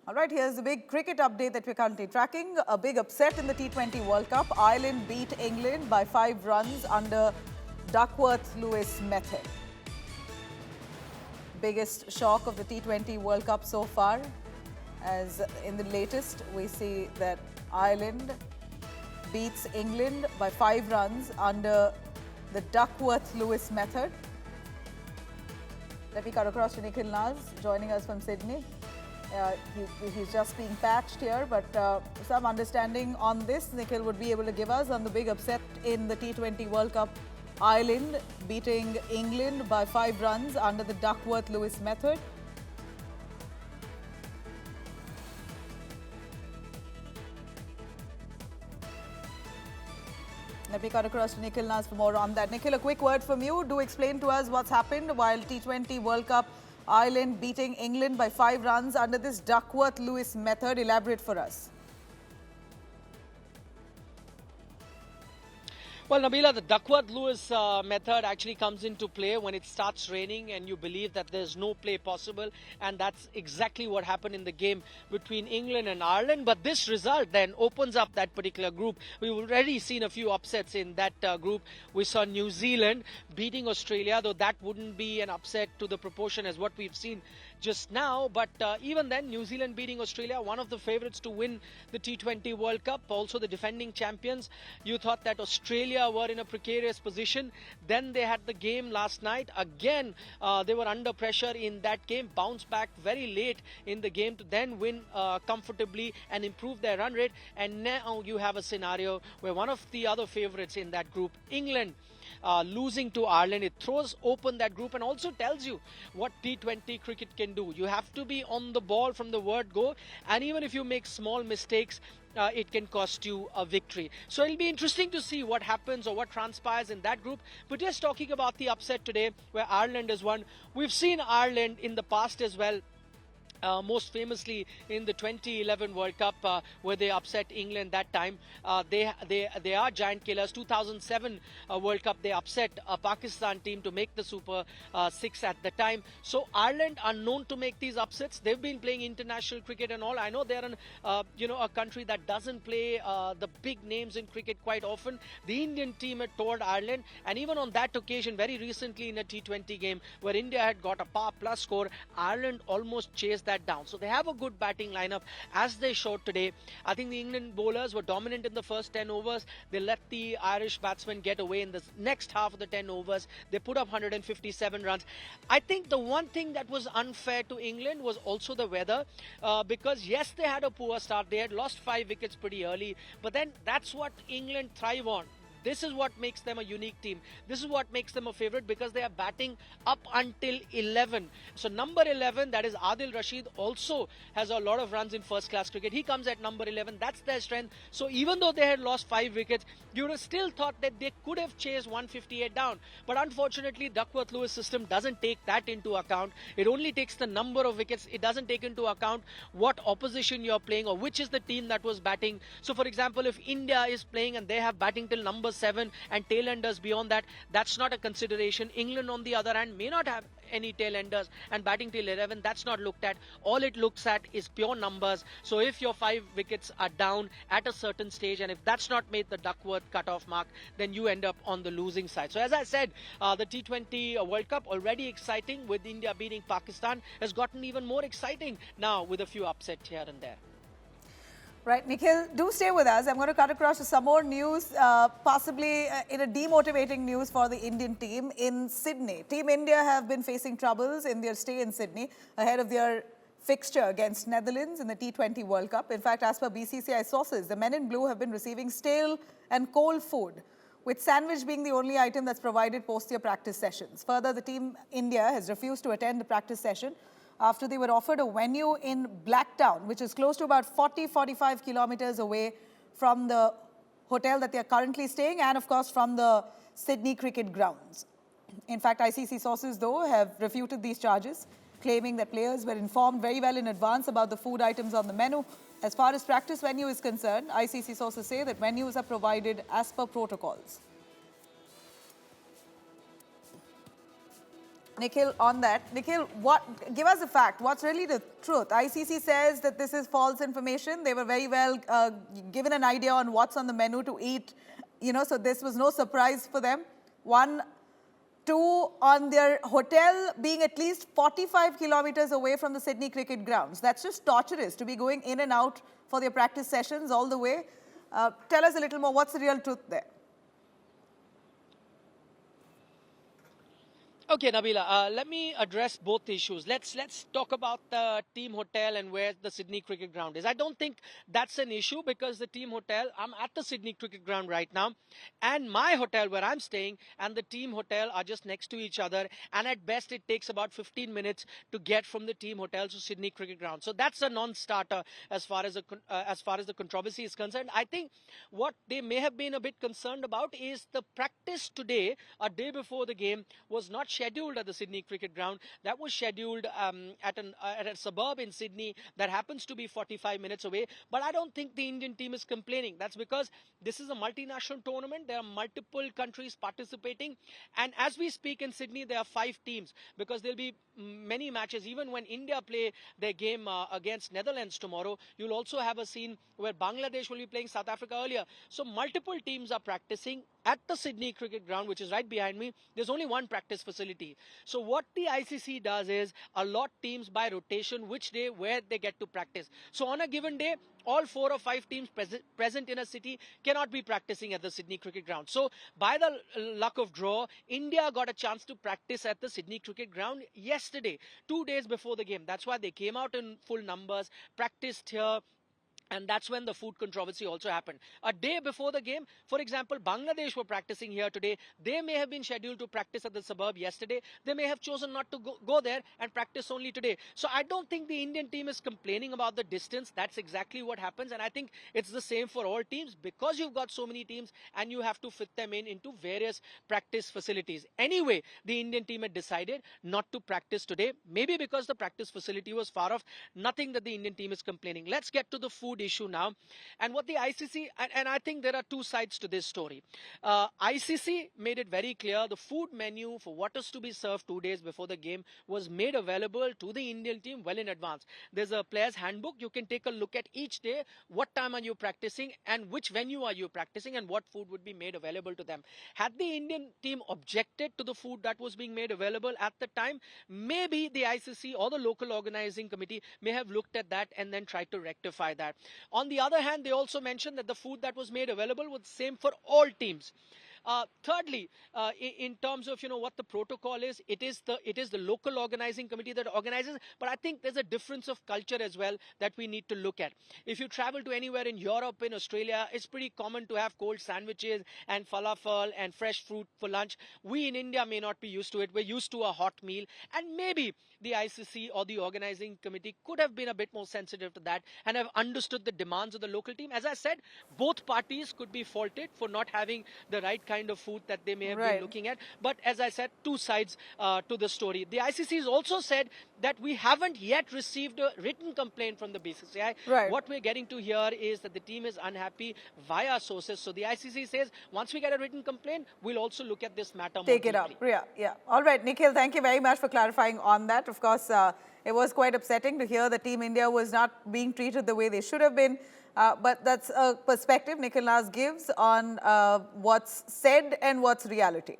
All right, here's the big cricket update that we're currently tracking. A big upset in the T20 World Cup. Ireland beat England by 5 runs under Duckworth-Lewis method. Biggest shock of the T20 World Cup so far, as in the latest we see that Ireland beats England by 5 runs under the Duckworth-Lewis method. Let me cut across to Nikhil Naz, joining us from Sydney. He's just being patched here, but some understanding on this, Nikhil would be able to give us on the big upset in the T20 World Cup. Ireland beating England by 5 runs under the Duckworth-Lewis method. Let me cut across to Nikhil Naz for more on that. Nikhil, a quick word from you. Do explain to us what's happened while T20 World Cup, Ireland beating England by 5 runs under this Duckworth-Lewis method. Elaborate for us. Well, Nabila, the Duckworth-Lewis method actually comes into play when it starts raining and you believe that there's no play possible, and that's exactly what happened in the game between England and Ireland. But this result then opens up that particular group. We've already seen a few upsets in that group. We saw New Zealand beating Australia, though that wouldn't be an upset to the proportion as what we've seen just now. But even then, New Zealand beating Australia, one of the favourites to win the T20 World Cup, also the defending champions. You thought that Australia were in a precarious position. Then they had the game last night. Again, they were under pressure in that game, bounced back very late in the game to then win comfortably and improve their run rate. And now you have a scenario where one of the other favourites in that group, England, losing to Ireland. It throws open that group and also tells you what T20 cricket can do. You have to be on the ball from the word go, and even if you make small mistakes, it can cost you a victory. So it'll be interesting to see what happens or what transpires in that group. But just talking about the upset today where Ireland has won, we've seen Ireland in the past as well. Most famously in the 2011 World Cup where they upset England that time. They are giant killers. 2007 World Cup, they upset a Pakistan team to make the Super 6 at the time. So Ireland are known to make these upsets. They've been playing international cricket and all. I know they're a country that doesn't play the big names in cricket quite often. The Indian team had toured Ireland, and even on that occasion, very recently in a T20 game where India had got a par plus score, Ireland almost chased that down. So they have a good batting lineup as they showed today. I think the England bowlers were dominant in the first 10 overs. They let the Irish batsmen get away in the next half of the 10 overs. They put up 157 runs. I think the one thing that was unfair to England was also the weather, because yes, they had a poor start. They had lost 5 wickets pretty early, but then that's what England thrive on. This is what makes them a unique team. This is what makes them a favourite, because they are batting up until 11. So number 11, that is Adil Rashid, also has a lot of runs in first class cricket. He comes at number 11. That's their strength. So even though they had lost 5 wickets, you would have still thought that they could have chased 158 down. But unfortunately, Duckworth-Lewis system doesn't take that into account. It only takes the number of wickets. It doesn't take into account what opposition you're playing or which is the team that was batting. So for example, if India is playing and they have batting till number 7 and tail-enders beyond that, that's not a consideration. England, on the other hand, may not have any tail-enders and batting till 11. That's not looked at. All it looks at is pure numbers. So if your 5 wickets are down at a certain stage, and if that's not made the Duckworth cutoff mark, then you end up on the losing side. So as I said, the T20 World Cup, already exciting with India beating Pakistan, has gotten even more exciting now with a few upsets here and there. Right, Nikhil, do stay with us. I'm going to cut across to some more news, possibly in a demotivating news for the Indian team in Sydney. Team India have been facing troubles in their stay in Sydney ahead of their fixture against Netherlands in the T20 World Cup. In fact, as per BCCI sources, the men in blue have been receiving stale and cold food, with sandwich being the only item that's provided post their practice sessions. Further, the team India has refused to attend the practice session after they were offered a venue in Blacktown, which is close to about 40-45 kilometers away from the hotel that they are currently staying and, of course, from the Sydney cricket grounds. In fact, ICC sources, though, have refuted these charges, claiming that players were informed very well in advance about the food items on the menu. As far as practice venue is concerned, ICC sources say that venues are provided as per protocols. Nikhil, on that, Nikhil, give us a fact. What's really the truth? ICC says that this is false information. They were very well given an idea on what's on the menu to eat, so this was no surprise for them. One, two, on their hotel being at least 45 kilometers away from the Sydney cricket grounds. That's just torturous to be going in and out for their practice sessions all the way. Tell us a little more. What's the real truth there? Okay, Nabila, let me address both issues. Let's talk about the team hotel and where the Sydney cricket ground is. I don't think that's an issue because the team hotel, I'm at the Sydney cricket ground right now, and my hotel where I'm staying and the team hotel are just next to each other, and at best it takes about 15 minutes to get from the team hotel to Sydney cricket ground. So that's a non-starter as far as the controversy is concerned. I think what they may have been a bit concerned about is the practice today, a day before the game, was not scheduled at the Sydney cricket ground. That was scheduled at a suburb in Sydney that happens to be 45 minutes away. But I don't think the Indian team is complaining. That's because this is a multinational tournament. There are multiple countries participating. And as we speak in Sydney, there are 5 teams because there'll be many matches. Even when India play their game against Netherlands tomorrow, you'll also have a scene where Bangladesh will be playing South Africa earlier. So multiple teams are practicing at the Sydney cricket ground, which is right behind me. There's only one practice facility. So what the ICC does is allot teams by rotation which day where they get to practice. So on a given day, all 4 or 5 teams present in a city cannot be practicing at the Sydney cricket ground. So by the luck of draw, India got a chance to practice at the Sydney cricket ground yesterday, 2 days before the game. That's why they came out in full numbers, practiced here. And that's when the food controversy also happened. A day before the game, for example, Bangladesh were practicing here today. They may have been scheduled to practice at the suburb yesterday. They may have chosen not to go there and practice only today. So I don't think the Indian team is complaining about the distance. That's exactly what happens. And I think it's the same for all teams because you've got so many teams and you have to fit them into various practice facilities. Anyway, the Indian team had decided not to practice today, maybe because the practice facility was far off. Nothing that the Indian team is complaining. Let's get to the food issue now, and what the ICC, and I think there are two sides to this story. ICC made it very clear the food menu for what is to be served 2 days before the game was made available to the Indian team well in advance. There's a player's handbook. You can take a look at each day, what time are you practicing and which venue are you practicing and what food would be made available to them. Had the Indian team objected to the food that was being made available at the time, maybe the ICC or the local organizing committee may have looked at that and then tried to rectify that. On the other hand, they also mentioned that the food that was made available was the same for all teams. Thirdly, in terms of what the protocol is, it is the local organizing committee that organizes. But I think there's a difference of culture as well that we need to look at. If you travel to anywhere in Europe, in Australia, it's pretty common to have cold sandwiches and falafel and fresh fruit for lunch. We in India may not be used to it. We're used to a hot meal, and maybe the ICC or the organizing committee could have been a bit more sensitive to that and have understood the demands of the local team. As I said, both parties could be faulted for not having the right kind of food that they may have been looking at. But as I said, two sides to the story. The ICC has also said that we haven't yet received a written complaint from the BCCI. What we're getting to hear is that the team is unhappy via sources. So the ICC says once we get a written complaint, we'll also look at this matter more deeply. Take it up. Yeah. All right, Nikhil, thank you very much for clarifying on that. Of course, it was quite upsetting to hear that Team India was not being treated the way they should have been. But that's a perspective Nikhil Nas gives on what's said and what's reality.